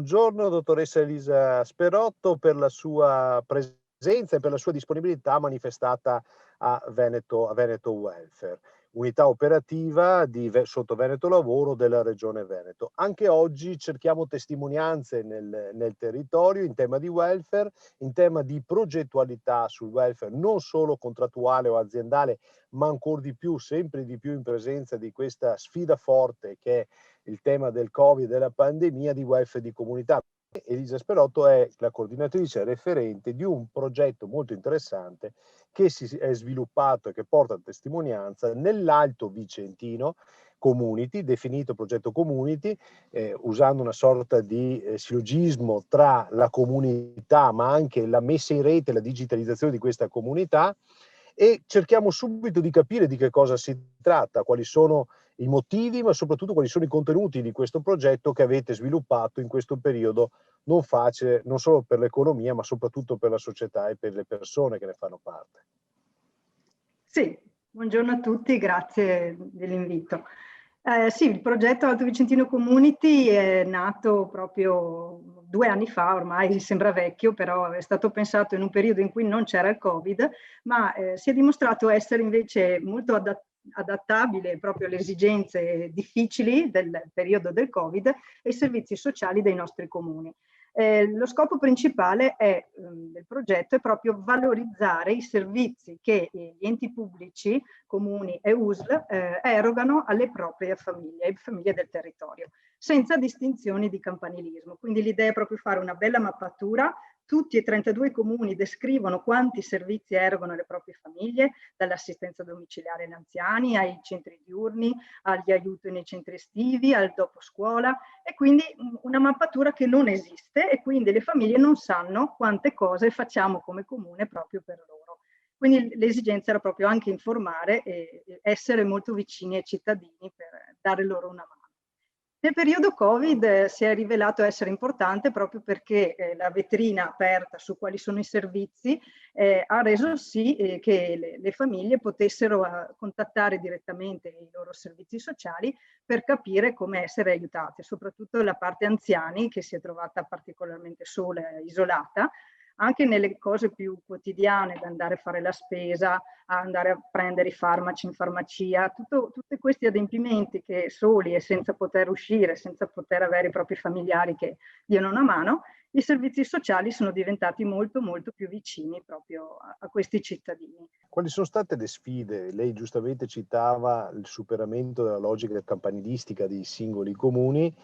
buongiorno dottoressa Elisa Sperotto per la sua presenza e per la sua disponibilità manifestata a Veneto Welfare, unità operativa sotto Veneto Lavoro della Regione Veneto. Anche oggi cerchiamo testimonianze nel territorio in tema di welfare, in tema di progettualità sul welfare, non solo contrattuale o aziendale, ma ancora di più, sempre di più in presenza di questa sfida forte che è il tema del Covid e della pandemia di welfare di comunità. Elisa Sperotto è la coordinatrice referente di un progetto molto interessante che si è sviluppato e che porta a testimonianza nell'Alto Vicentino Community, definito progetto Community, usando una sorta di sillogismo tra la comunità ma anche la messa in rete e la digitalizzazione di questa comunità, e cerchiamo subito di capire di che cosa si tratta, quali sono i motivi, ma soprattutto quali sono i contenuti di questo progetto che avete sviluppato in questo periodo non facile, non solo per l'economia, ma soprattutto per la società e per le persone che ne fanno parte. Sì, buongiorno a tutti, grazie dell'invito. Sì, il progetto Alto Vicentino Community è nato proprio 2 anni fa, ormai sembra vecchio, però è stato pensato in un periodo in cui non c'era il Covid, ma si è dimostrato essere invece molto adattabile proprio alle esigenze difficili del periodo del Covid e ai servizi sociali dei nostri comuni. Lo scopo principale del progetto è proprio valorizzare i servizi che gli enti pubblici, comuni e USL erogano alle proprie famiglie del territorio, senza distinzioni di campanilismo. Quindi l'idea è proprio fare una bella mappatura. Tutti e 32 i comuni descrivono quanti servizi erogano alle proprie famiglie, dall'assistenza domiciliare agli anziani, ai centri diurni, agli aiuti nei centri estivi, al dopo scuola, e quindi una mappatura che non esiste e quindi le famiglie non sanno quante cose facciamo come comune proprio per loro. Quindi l'esigenza era proprio anche informare e essere molto vicini ai cittadini per dare loro una mano. Nel periodo Covid si è rivelato essere importante proprio perché la vetrina aperta su quali sono i servizi ha reso sì che le famiglie potessero contattare direttamente i loro servizi sociali per capire come essere aiutate, soprattutto la parte anziani che si è trovata particolarmente sola e isolata, anche nelle cose più quotidiane, da andare a fare la spesa, a andare a prendere i farmaci in farmacia, tutti questi adempimenti che soli e senza poter uscire, senza poter avere i propri familiari che diano una mano, i servizi sociali sono diventati molto molto più vicini proprio a questi cittadini. Quali sono state le sfide? Lei giustamente citava il superamento della logica campanilistica dei singoli comuni.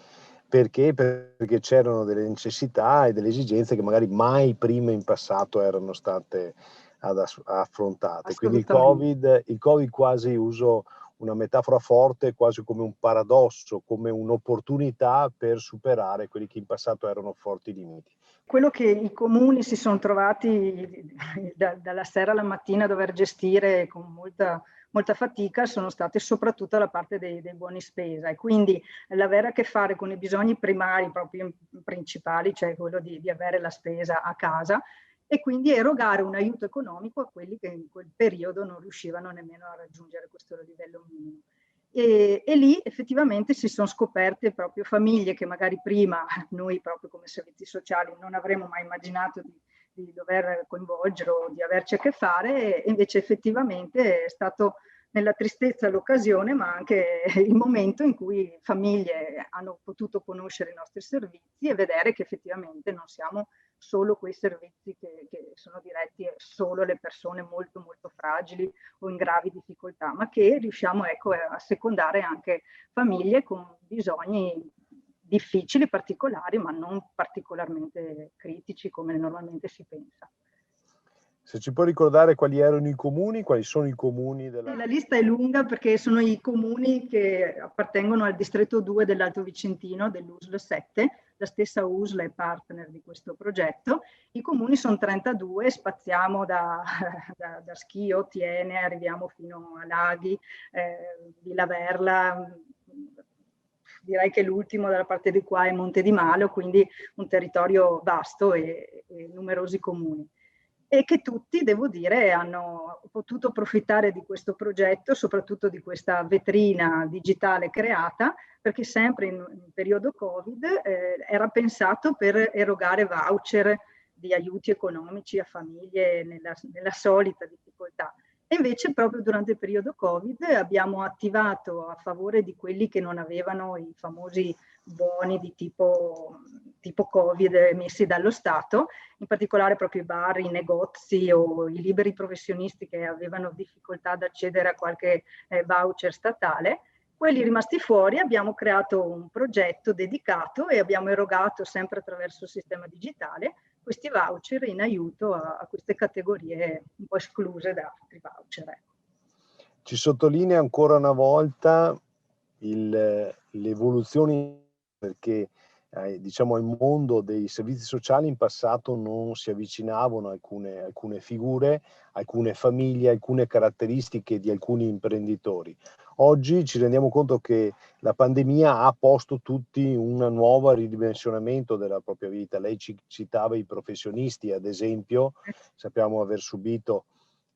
Perché? Perché c'erano delle necessità e delle esigenze che magari mai prima in passato erano state affrontate. Quindi il Covid quasi, uso una metafora forte, quasi come un paradosso, come un'opportunità per superare quelli che in passato erano forti limiti. Quello che i comuni si sono trovati dalla sera alla mattina a dover gestire con molta fatica sono state soprattutto la parte dei buoni spesa, e quindi l'avere a che fare con i bisogni primari proprio principali, cioè quello di avere la spesa a casa, e quindi erogare un aiuto economico a quelli che in quel periodo non riuscivano nemmeno a raggiungere questo livello minimo. E lì effettivamente si sono scoperte proprio famiglie che magari prima noi proprio come servizi sociali non avremmo mai immaginato di dover coinvolgere o di averci a che fare, e invece effettivamente è stato nella tristezza l'occasione, ma anche il momento in cui famiglie hanno potuto conoscere i nostri servizi e vedere che effettivamente non siamo solo quei servizi che sono diretti solo alle persone molto molto fragili o in gravi difficoltà, ma che riusciamo, ecco, a secondare anche famiglie con bisogni difficili, particolari, ma non particolarmente critici come normalmente si pensa. Se ci può ricordare quali erano i comuni, quali sono i comuni della... La lista è lunga perché sono i comuni che appartengono al distretto 2 dell'Alto Vicentino, dell'USL 7, la stessa USL è partner di questo progetto. I comuni sono 32, spaziamo da Schio, Tiene, arriviamo fino a Laghi, Villa Verla, direi che l'ultimo dalla parte di qua è Monte di Malo, quindi un territorio vasto e numerosi comuni. e che tutti, devo dire, hanno potuto approfittare di questo progetto, soprattutto di questa vetrina digitale creata, perché sempre in periodo Covid era pensato per erogare voucher di aiuti economici a famiglie nella solita difficoltà. E invece proprio durante il periodo Covid abbiamo attivato a favore di quelli che non avevano i famosi buoni di tipo Covid messi dallo Stato, in particolare proprio i bar, i negozi o i liberi professionisti che avevano difficoltà ad accedere a qualche voucher statale. Quelli rimasti fuori abbiamo creato un progetto dedicato e abbiamo erogato sempre attraverso il sistema digitale questi voucher in aiuto a queste categorie un po' escluse da altri voucher. Ci sottolinea ancora una volta l'evoluzione, perché diciamo, al mondo dei servizi sociali in passato non si avvicinavano alcune figure, alcune famiglie, alcune caratteristiche di alcuni imprenditori. Oggi ci rendiamo conto che la pandemia ha posto tutti un nuovo ridimensionamento della propria vita. Lei citava i professionisti, ad esempio, sappiamo aver subito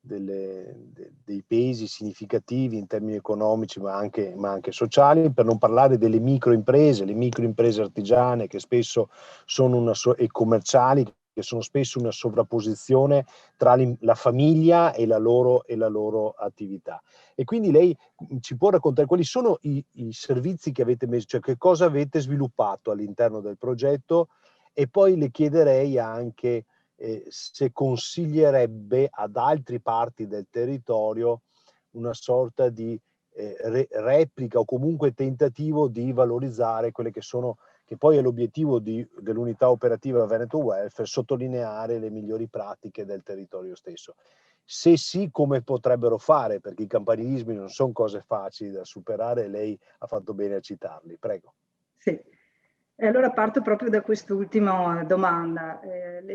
dei pesi significativi in termini economici ma anche sociali, per non parlare delle microimprese, le microimprese artigiane che spesso sono e commerciali, che sono spesso una sovrapposizione tra la famiglia e la loro attività. E quindi lei ci può raccontare quali sono i servizi che avete messo, cioè che cosa avete sviluppato all'interno del progetto, e poi le chiederei anche se consiglierebbe ad altre parti del territorio una sorta di replica o comunque tentativo di valorizzare quelle che poi è l'obiettivo dell'unità operativa Veneto Welfare, sottolineare le migliori pratiche del territorio stesso. Se sì, come potrebbero fare? Perché i campanilismi non sono cose facili da superare, e lei ha fatto bene a citarli. Prego. Sì. E allora parto proprio da quest'ultima domanda.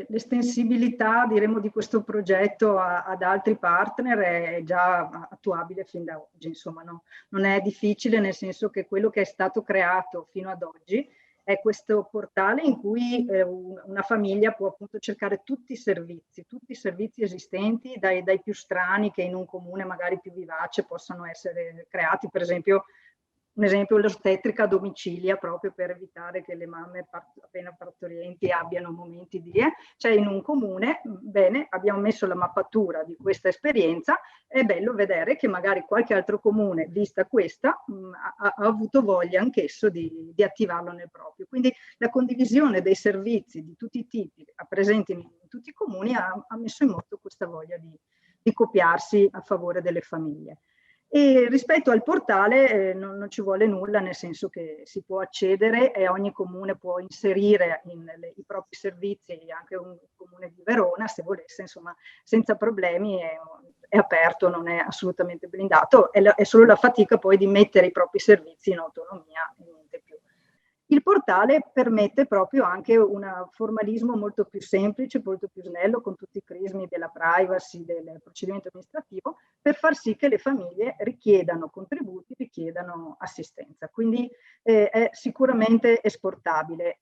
L'estensibilità, diremo, di questo progetto ad altri partner è già attuabile fin da oggi, insomma, no? Non è difficile, nel senso che quello che è stato creato fino ad oggi è questo portale in cui una famiglia può appunto cercare tutti i servizi esistenti, dai più strani che in un comune magari più vivace possano essere creati, per esempio un esempio, l'ostetrica a domicilia, proprio per evitare che le mamme appena partorienti abbiano momenti di cioè in un comune, bene, abbiamo messo la mappatura di questa esperienza, è bello vedere che magari qualche altro comune, vista questa, ha avuto voglia anch'esso di attivarlo nel proprio. Quindi la condivisione dei servizi di tutti i tipi presenti in tutti i comuni ha messo in moto questa voglia di copiarsi a favore delle famiglie. E rispetto al portale non ci vuole nulla, nel senso che si può accedere e ogni comune può inserire i propri servizi, anche un comune di Verona se volesse, insomma, senza problemi, è aperto, non è assolutamente blindato, è solo la fatica poi di mettere i propri servizi in autonomia e niente più. Il portale permette proprio anche un formalismo molto più semplice, molto più snello, con tutti i crismi della privacy, del procedimento amministrativo, per far sì che le famiglie richiedano contributi, richiedano assistenza. Quindi è sicuramente esportabile.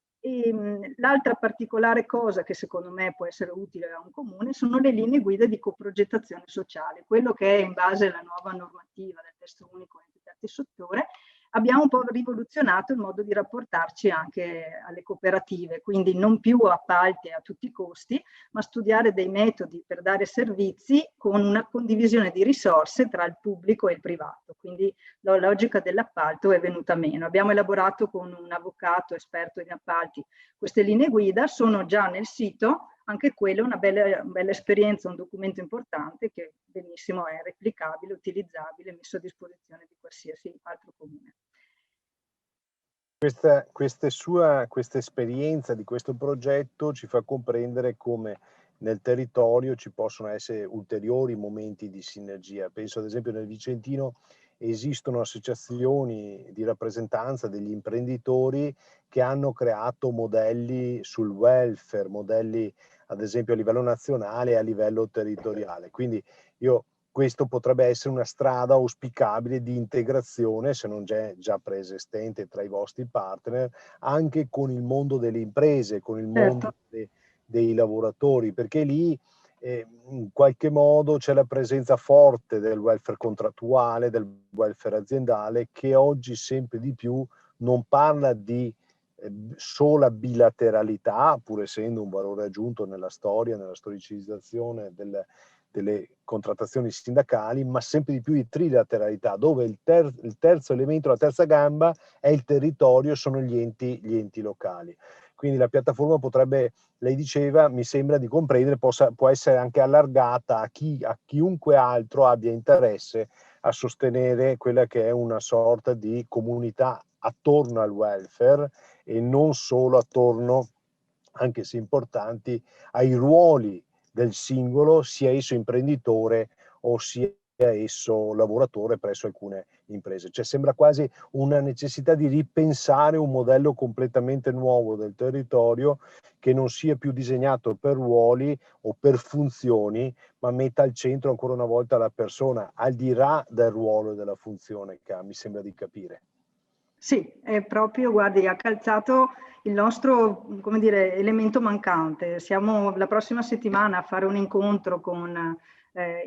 L'altra particolare cosa che secondo me può essere utile a un comune sono le linee guida di coprogettazione sociale, quello che è in base alla nuova normativa del testo unico enti terzi settore. Abbiamo un po' rivoluzionato il modo di rapportarci anche alle cooperative, quindi non più appalti a tutti i costi, ma studiare dei metodi per dare servizi con una condivisione di risorse tra il pubblico e il privato. Quindi la logica dell'appalto è venuta meno. Abbiamo elaborato con un avvocato esperto in appalti queste linee guida, sono già nel sito. Anche quella è una bella esperienza, un documento importante che benissimo è replicabile, utilizzabile, messo a disposizione di qualsiasi altro comune. Questa esperienza di questo progetto ci fa comprendere come nel territorio ci possono essere ulteriori momenti di sinergia. Penso ad esempio nel Vicentino esistono associazioni di rappresentanza degli imprenditori che hanno creato modelli sul welfare, modelli ad esempio a livello nazionale e a livello territoriale. Quindi questo potrebbe essere una strada auspicabile di integrazione, se non già preesistente tra i vostri partner, anche con il mondo delle imprese, con il mondo dei lavoratori, perché lì in qualche modo c'è la presenza forte del welfare contrattuale, del welfare aziendale, che oggi sempre di più non parla di sola bilateralità, pur essendo un valore aggiunto nella storia, nella storicizzazione delle contrattazioni sindacali, ma sempre di più di trilateralità, dove il terzo elemento, la terza gamba è il territorio, sono gli enti locali. Quindi la piattaforma potrebbe, lei diceva, mi sembra di comprendere, può essere anche allargata a chiunque altro abbia interesse a sostenere quella che è una sorta di comunità attorno al welfare e non solo attorno, anche se importanti, ai ruoli del singolo, sia esso imprenditore o sia esso lavoratore presso alcune imprese. Cioè sembra quasi una necessità di ripensare un modello completamente nuovo del territorio che non sia più disegnato per ruoli o per funzioni, ma metta al centro ancora una volta la persona, al di là del ruolo e della funzione che ha, mi sembra di capire. Sì, è proprio, guardi, ha calzato il nostro, come dire, elemento mancante. Siamo la prossima settimana a fare un incontro con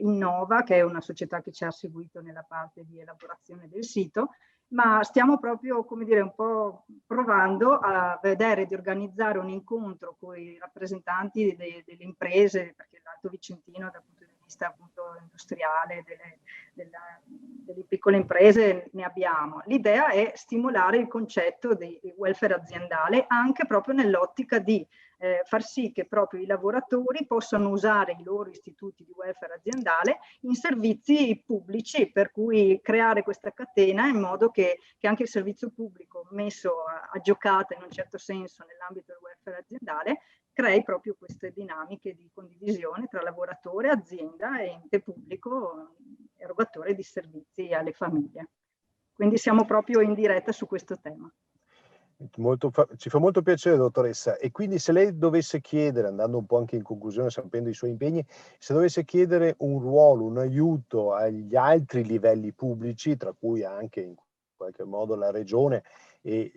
Innova, che è una società che ci ha seguito nella parte di elaborazione del sito, ma stiamo proprio, come dire, un po' provando a vedere di organizzare un incontro con i rappresentanti delle imprese, perché l'Alto Vicentino dal punto di vista appunto industriale, delle piccole imprese ne abbiamo. L'idea è stimolare il concetto di welfare aziendale anche proprio nell'ottica di far sì che proprio i lavoratori possano usare i loro istituti di welfare aziendale in servizi pubblici, per cui creare questa catena in modo che anche il servizio pubblico messo a giocata in un certo senso nell'ambito del welfare aziendale crei proprio queste dinamiche di condivisione tra lavoratore, azienda e ente pubblico erogatore di servizi alle famiglie. Quindi siamo proprio in diretta su questo tema. Ci fa molto piacere, dottoressa. E quindi se lei dovesse chiedere, andando un po' anche in conclusione, sapendo i suoi impegni, se dovesse chiedere un ruolo, un aiuto agli altri livelli pubblici, tra cui anche in qualche modo la regione e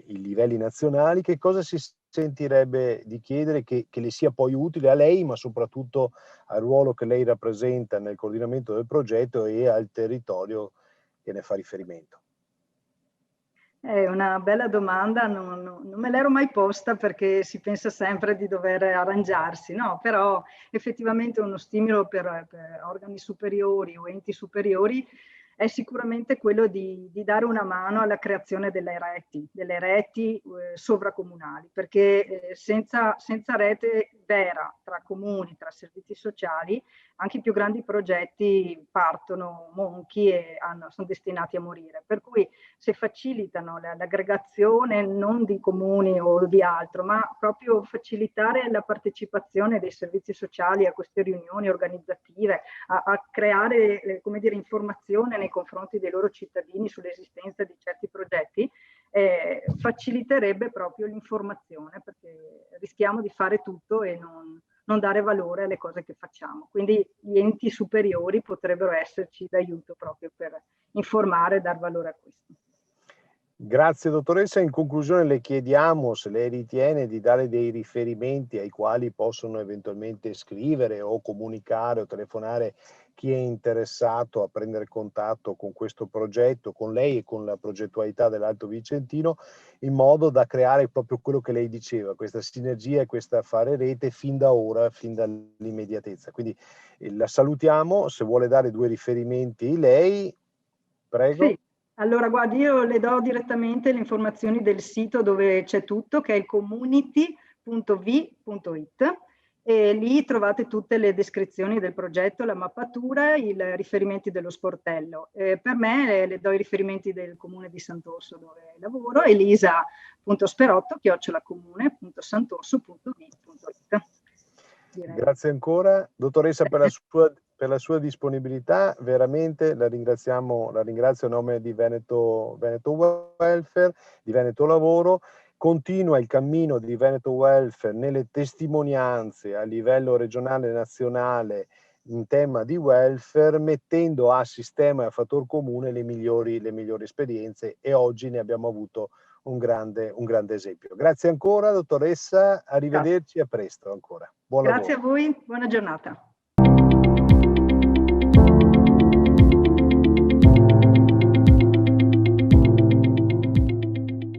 i livelli nazionali, che cosa si sentirebbe di chiedere che le sia poi utile a lei, ma soprattutto al ruolo che lei rappresenta nel coordinamento del progetto e al territorio che ne fa riferimento? È una bella domanda, non me l'ero mai posta perché si pensa sempre di dover arrangiarsi, no? Però effettivamente uno stimolo per organi superiori o enti superiori è sicuramente quello di dare una mano alla creazione delle reti sovracomunali, perché senza rete vera tra comuni, tra servizi sociali, anche i più grandi progetti partono monchi e sono destinati a morire. Per cui se facilitano l'aggregazione non di comuni o di altro, ma proprio facilitare la partecipazione dei servizi sociali a queste riunioni organizzative, a creare come dire, informazione nei confronti dei loro cittadini sull'esistenza di certi progetti, faciliterebbe proprio l'informazione, perché rischiamo di fare tutto e non dare valore alle cose che facciamo. Quindi gli enti superiori potrebbero esserci d'aiuto proprio per informare e dar valore a questo. Grazie dottoressa. In conclusione le chiediamo se lei ritiene di dare dei riferimenti ai quali possono eventualmente scrivere o comunicare o telefonare chi è interessato a prendere contatto con questo progetto, con lei e con la progettualità dell'Alto Vicentino, in modo da creare proprio quello che lei diceva, questa sinergia e questa fare rete fin da ora, fin dall'immediatezza. Quindi la salutiamo, se vuole dare due riferimenti lei, prego. Sì. Allora, guardi, io le do direttamente le informazioni del sito dove c'è tutto, che è il community.v.it, e lì trovate tutte le descrizioni del progetto, la mappatura, i riferimenti dello sportello. Per me le do i riferimenti del comune di Sant'Orso dove lavoro, elisa.sperotto@comune.sant'orso.v.it. Grazie ancora, dottoressa, per la sua disponibilità, veramente la ringrazio a nome di Veneto Welfare, di Veneto Lavoro. Continua il cammino di Veneto Welfare nelle testimonianze a livello regionale e nazionale in tema di welfare, mettendo a sistema e a fattor comune le migliori esperienze, e oggi ne abbiamo avuto un grande esempio. Grazie ancora, dottoressa, arrivederci, a presto ancora. Buon lavoro. Grazie a voi, buona giornata.